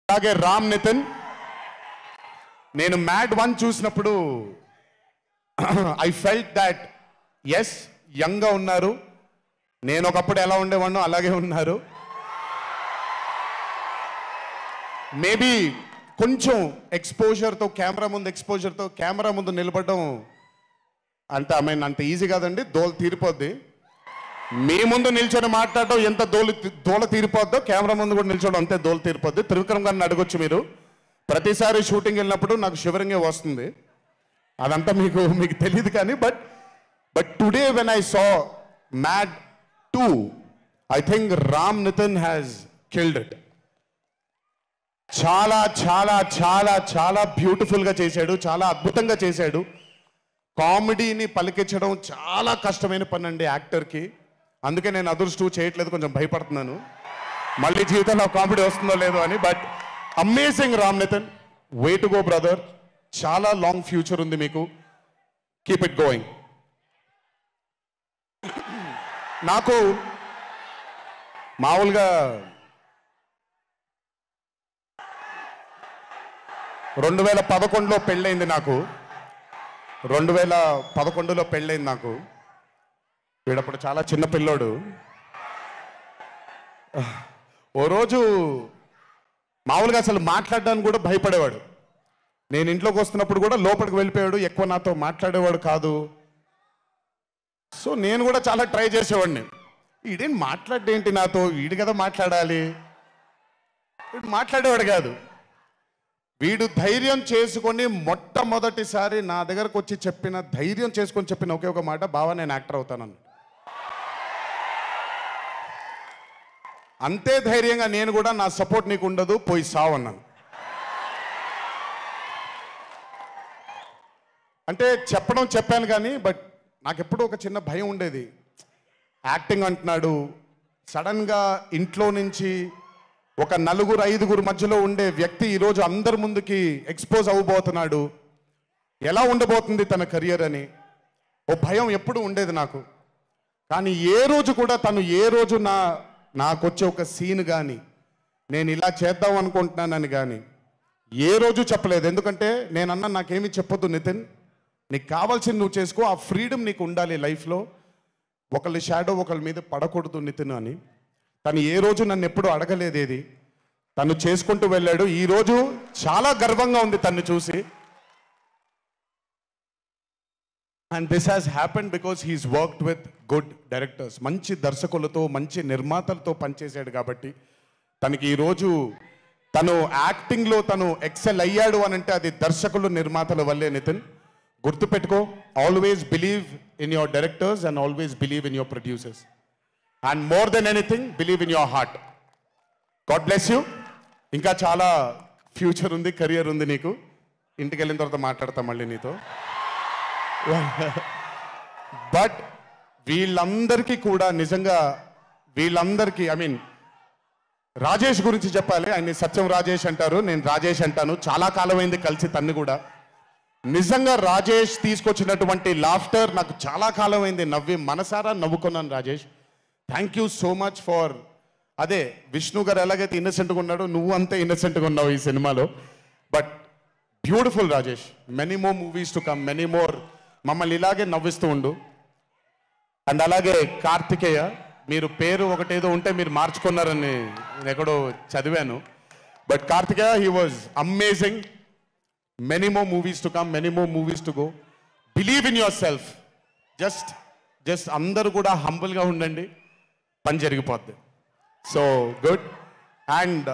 అలాగే రామ్ నితిన్, నేను మ్యాడ్ 1 చూసినప్పుడు I felt that as young గా ఉన్నారు, నేను ఒకప్పుడు ఎలా ఉండేవాడినో అలాగే ఉన్నారు. మేబీ కొంచెం ఎక్స్పోజర్తో కెమెరా ముందు నిలబడడం అంత ఈజీ కాదండి, దోల తీరిపోద్ది. మీ ముందు నిల్చొని మాట్లాడడం ఎంత దోల తీరిపోద్దో కెమెరా ముందు కూడా నిల్చోవడం అంతే దోల తీరిపోద్ది. త్రివిక్రమ్ గారిని అడగొచ్చు మీరు, ప్రతిసారి షూటింగ్ వెళ్ళినప్పుడు నాకు షివరింగే వస్తుంది, అదంతా మీకు తెలియదు కానీ but today when I saw Mad 2 I think Ram Nitin has killed it. చాలా చాలా చాలా చాలా బ్యూటిఫుల్గా చేశాడు, చాలా అద్భుతంగా చేశాడు. కామెడీని పలికించడం చాలా కష్టమైన పని అండి యాక్టర్కి, అందుకే నేను అదర్స్ 2 చేయట్లేదు, కొంచెం భయపడుతున్నాను మళ్ళీ జీవితంలో కామెడీ వస్తుందో లేదో అని. But amazing Ram Nitin, way to go brother, చాలా లాంగ్ ఫ్యూచర్ ఉంది మీకు, కీప్ ఇట్ గోయింగ్. నాకు మామూలుగా 2011లో పెళ్ళైంది నాకు, 2011లో పెళ్ళైంది నాకు. వీడప్పుడు చాలా చిన్న పిల్లోడు. ఓ రోజు మామూలుగా అసలు మాట్లాడడానికి కూడా భయపడేవాడు. నేను ఇంట్లోకి వస్తున్నప్పుడు కూడా లోపలికి వెళ్ళిపోయాడు, ఎక్కువ నాతో మాట్లాడేవాడు కాదు. సో నేను కూడా చాలా ట్రై చేసేవాడిని, వీడేం మాట్లాడేంటి నాతో, వీడు కదా మాట్లాడాలి, వీడు మాట్లాడేవాడు కాదు. వీడు ధైర్యం చేసుకొని మొట్టమొదటిసారి నా దగ్గరకు వచ్చి ధైర్యం చేసుకొని చెప్పిన ఒకే ఒక మాట, బావా నేను యాక్టర్ అవుతానని. అంతే ధైర్యంగా నేను కూడా నా సపోర్ట్ నీకు ఉండదు, పోయి సావు అన్నాను. అంటే చెప్పాను కానీ బట్ నాకు ఎప్పుడూ ఒక చిన్న భయం ఉండేది. యాక్టింగ్ అంటున్నాడు, సడన్గా ఇంట్లో నుంచి ఒక 4-5 మధ్యలో ఉండే వ్యక్తి ఈరోజు అందరి ముందుకి ఎక్స్పోజ్ అవ్వబోతున్నాడు, ఎలా ఉండబోతుంది తన కెరియర్ అని ఓ భయం ఎప్పుడు ఉండేది నాకు. కానీ ఏ రోజు నాకు వచ్చే ఒక సీన్ కానీ నేను ఇలా చేద్దాం అనుకుంటున్నానని కానీ ఏ రోజు చెప్పలేదు. ఎందుకంటే నేనన్నా నాకేమీ చెప్పొద్దు నితిన్, నీకు కావాల్సింది నువ్వు చేసుకో, ఆ ఫ్రీడమ్ నీకు ఉండాలి లైఫ్లో, ఒకళ్ళ షాడో ఒకళ్ళ మీద పడకూడదు నితిన్ అని. తను ఏ రోజు నన్ను ఎప్పుడు అడగలేదేది, తను చేసుకుంటూ వెళ్ళాడు. ఈరోజు చాలా గర్వంగా ఉంది తను చూసి. And this has happened because he's worked with good directors, మంచి దర్శకులతో మంచి నిర్మాతలతో పనిచేశాడు కాబట్టి తనకి ఈరోజు తను యాక్టింగ్లో తను ఎక్సెల్ అయ్యాడు అని అంటే అది దర్శకులు నిర్మాతల వల్లే. నితిన్ గుర్తుపెట్టుకో, always believe in your directors and always believe in your producers and more than anything believe in your heart. God bless you. ఇంకా చాలా ఫ్యూచర్ ఉంది, కెరియర్ ఉంది నీకు. ఇంటికి వెళ్ళిన తర్వాత మాట్లాడతాం మళ్ళీ నీతో. బట్ వీళ్ళందరికీ కూడా నిజంగా ఐ మీన్ రాజేష్ గురించి చెప్పాలి. ఆయన సత్యం రాజేష్ అంటారు, నేను రాజేష్ అంటాను. చాలా కాలమైంది కలిసి తన్ని కూడా. నిజంగా రాజేష్ తీసుకొచ్చినటువంటి లాఫ్టర్ నాకు చాలా కాలమైంది, మనసారా నవ్వుకున్నాను. Rajesh, thank you so much for, అదే విష్ణు గారు ఎలాగైతే ఇన్నసెంట్గా ఉన్నాడో నువ్వు అంతే ఇన్నసెంట్గా ఉన్నావు ఈ సినిమాలో. But beautiful Rajesh, many more movies to come, many more. మమ్మల్ని ఇలాగే నవ్విస్తూ ఉండు. అండ్ అలాగే కార్తికేయ, మీరు పేరు ఒకటేదో ఉంటే మీరు మార్చుకున్నారని నేను ఎక్కడో చదివాను. But Karthikeya, he was amazing. Many more movies to come, many more movies to go. Believe in yourself. Just అందరూ కూడా హంబుల్గా ఉండండి, పని జరిగిపోద్ది. So good. అండ్